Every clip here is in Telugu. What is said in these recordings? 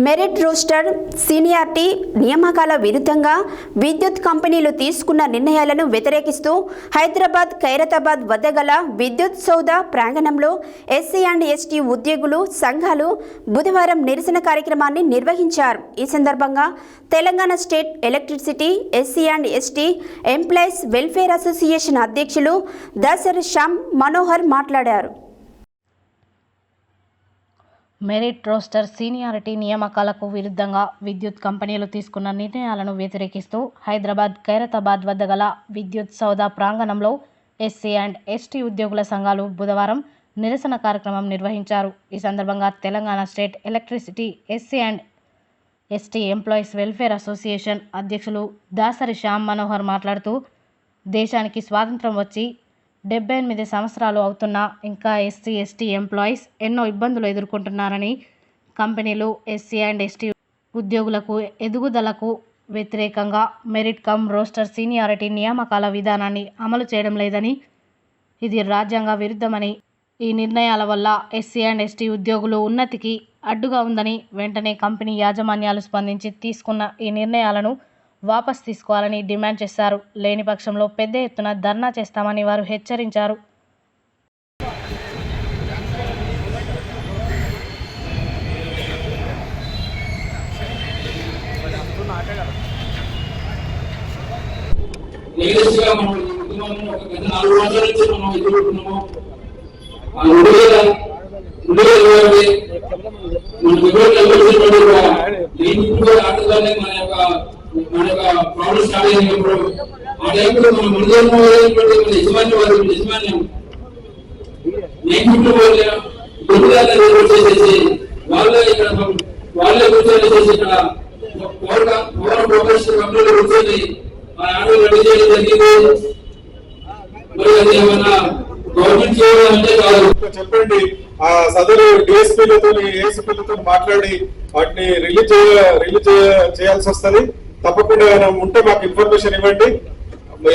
మెరిట్ రోస్టర్ సీనియారిటీ నియామకాల విరుద్ధంగా విద్యుత్ కంపెనీలు తీసుకున్న నిర్ణయాలను వ్యతిరేకిస్తూ హైదరాబాద్ ఖైరతాబాద్ వద్ద గల విద్యుత్ సౌధ ప్రాంగణంలో ఎస్సీ అండ్ ఎస్టీ ఉద్యోగులు సంఘాలు బుధవారం నిరసన కార్యక్రమాన్ని నిర్వహించారు. ఈ సందర్భంగా Telangana state electricity SC and ST employees welfare association అధ్యక్షులు దాసరి శ్యామ్ మనోహర్ మాట్లాడారు. మెరిట్ రోస్టర్ సీనియారిటీ నియామకాలకు విరుద్ధంగా విద్యుత్ కంపెనీలు తీసుకున్న నిర్ణయాలను వ్యతిరేకిస్తూ హైదరాబాద్ ఖైరతాబాద్ వద్ద గల విద్యుత్ సౌధ ప్రాంగణంలో ఎస్సీ అండ్ ఎస్టీ ఉద్యోగుల సంఘాలు బుధవారం నిరసన కార్యక్రమం నిర్వహించారు. ఈ సందర్భంగా Telangana state electricity SC and ST employees welfare association అధ్యక్షులు దాసరి శ్యామ్ మనోహర్ మాట్లాడుతూ, దేశానికి స్వాతంత్రం వచ్చి 78 సంవత్సరాలు అవుతున్నా ఇంకా ఎస్సీ ఎస్టీ ఎంప్లాయీస్ ఎన్నో ఇబ్బందులు ఎదుర్కొంటున్నారని, కంపెనీలు ఎస్సీ అండ్ ఎస్టీ ఉద్యోగులకు ఎదుగుదలకు వ్యతిరేకంగా మెరిట్ కమ్ రోస్టర్ సీనియారిటీ నియామకాల విధానాన్ని అమలు చేయడం లేదని, ఇది రాజ్యాంగ విరుద్ధమని, ఈ నిర్ణయాల వల్ల ఎస్సీ అండ్ ఎస్టీ ఉద్యోగులు ఉన్నతికి అడ్డుగా ఉందని, వెంటనే కంపెనీ యాజమాన్యాలు స్పందించి తీసుకున్న ఈ నిర్ణయాలను వాపస్ తీసుకోవాలని డిమాండ్ చేశారు. లేని పక్షంలో పెద్ద ఎత్తున ధర్నా చేస్తామని వారు హెచ్చరించారు. మన ప్రాబ్లం స్టార్ట్ అయినప్పుడు ఆ టైంలో మనం యజమాన్యం చేసేసి వాళ్ళే కూర్చొని ఇక్కడ పవర్ ప్రొఫెషనల్ కంపెనీలో కూర్చొని ఆ ఆర్డర్ రెడీ చేయడం జరిగింది. మరి అది ఏమన్నా గవర్నమెంట్ చేయాలంటే కాదు. చెప్పండి, ఆ సదరు డిఎస్పీలతో ఏఎస్పీలతో మాట్లాడి వాటిని రిలీజ్ చేయాల్సి వస్తుంది. తప్పకుండా ఉంటే మాకు ఇన్ఫర్మేషన్ ఇవ్వండి.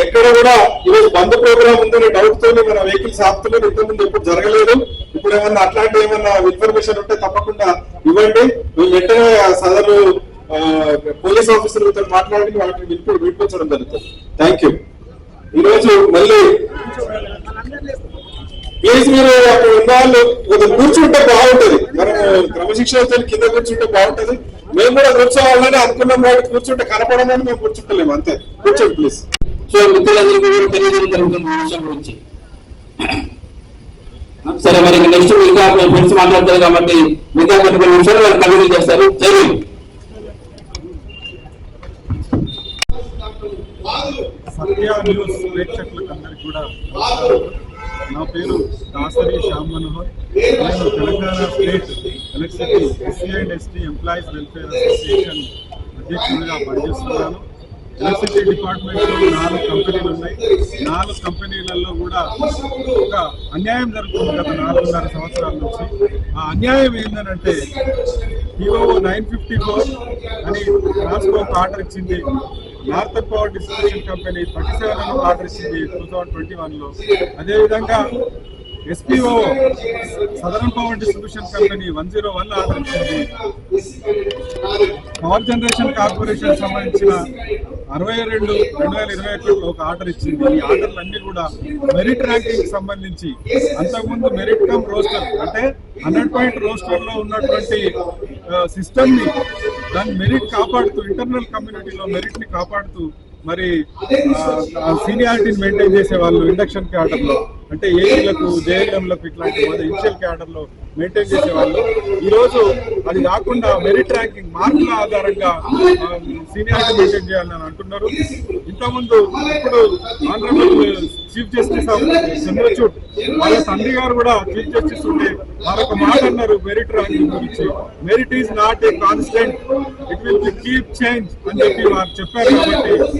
ఎక్కడ కూడా ఈరోజు బంద్ ప్రోగ్రామ్ ఉందనే డౌట్ తోనే మన వెహికల్స్ ఆపుతున్నారు. ఇంతకుముందు ఎప్పుడు జరగలేదు. ఇప్పుడు ఏమన్నా అట్లాంటి ఏమన్నా ఇన్ఫర్మేషన్ ఉంటే తప్పకుండా ఇవ్వండి. మేము వెంటనే సదరు పోలీస్ ఆఫీసర్లతో మాట్లాడి వాటిని వినిపించడం జరుగుతుంది. Thank you. ఈరోజు మళ్ళీ ప్లీజ్ మీరు అక్కడ ఉన్న వాళ్ళు కొంచెం కూర్చుంటే బాగుంటది. మనం క్రమశిక్షణతో కింద కూర్చుంటే బాగుంటది. మేము కూడా కూర్చోవాలని అనుకున్నాం కాబట్టి కూర్చుంటే కనపడమని మేము కూర్చుంటలేము. అంతే, కూర్చోండి ప్లీజ్. సో మిత్రులందరికీ కూడా తెలియజేయడం జరుగుతుంది విషయం గురించి. సరే, మరి నెక్స్ట్ ఇంకా ఫ్రెండ్స్ మాట్లాడతారు కాబట్టి మిగతా కొన్ని విషయాలు వాళ్ళు కంటిన్యూ చేస్తారు. సత్య న్యూస్ ప్రేక్షకులకు అందరికీ కూడా నా పేరు దాసరి శ్యామ్ మనోహర్. నేను Telangana state electricity SC and ST employees welfare association అధ్యక్షుడిగా పనిచేస్తున్నాను. ఎలక్ట్రిసిటీ డిపార్ట్మెంట్లో 4 కంపెనీలు ఉన్నాయి. 4 కంపెనీలలో కూడా ఒక అన్యాయం జరుగుతుంది గత 4.5 సంవత్సరాల నుంచి. ఆ అన్యాయం ఏంటంటే PO 954 అని ట్రాన్స్కోప్ ఆర్డర్ ఇచ్చింది. Northern power distribution company 37 order ఇచ్చింది 2021లో. అదేవిధంగా SPO southern power distribution company 101 order ఇచ్చింది. పవర్ జనరేషన్ కార్పొరేషన్ సంబంధించిన 62/2021 ఒక ఆర్డర్ ఇచ్చింది. ఈ ఆర్డర్లన్నీ కూడా మెరిట్ ర్యాంకింగ్ సంబంధించి అంతకుముందు మెరిట్ కమ్ రోస్టర్ అంటే 100 పాయింట్ రోస్టర్ లో ఉన్నటువంటి సిస్టమ్ ని దాని మెరిట్ కాపాడుతూ, ఇంటర్నల్ కమ్యూనిటీలో మెరిట్ ని కాపాడుతూ మరి సీనియారిటీని మెయింటైన్ చేసే వాళ్ళు ఇండక్షన్ క్యాడర్లో అంటే ఏఈలకు జేఎల్ఎంలకు ఇట్లాంటి ఇనిషియల్ క్యాడర్లో మెయింటైన్ చేసే వాళ్ళు ఈరోజు అది కాకుండా మెరిట్ ర్యాంకింగ్ మార్కుల ఆధారంగా సీనియారిటీ మెయింటైన్ చేయాలని అంటున్నారు. ఇంతకుముందు ఇప్పుడు Andhra Pradesh chief justice of Chandrachud వాళ్ళ తండ్రి గారు కూడా చీఫ్ జస్టిస్ ఉంటే మరొక మాట అన్నారు మెరిట్ ర్యాంకింగ్ గురించి. Merit is not a constant, it will keep change అని చెప్పి వారు చెప్పారు. కాబట్టి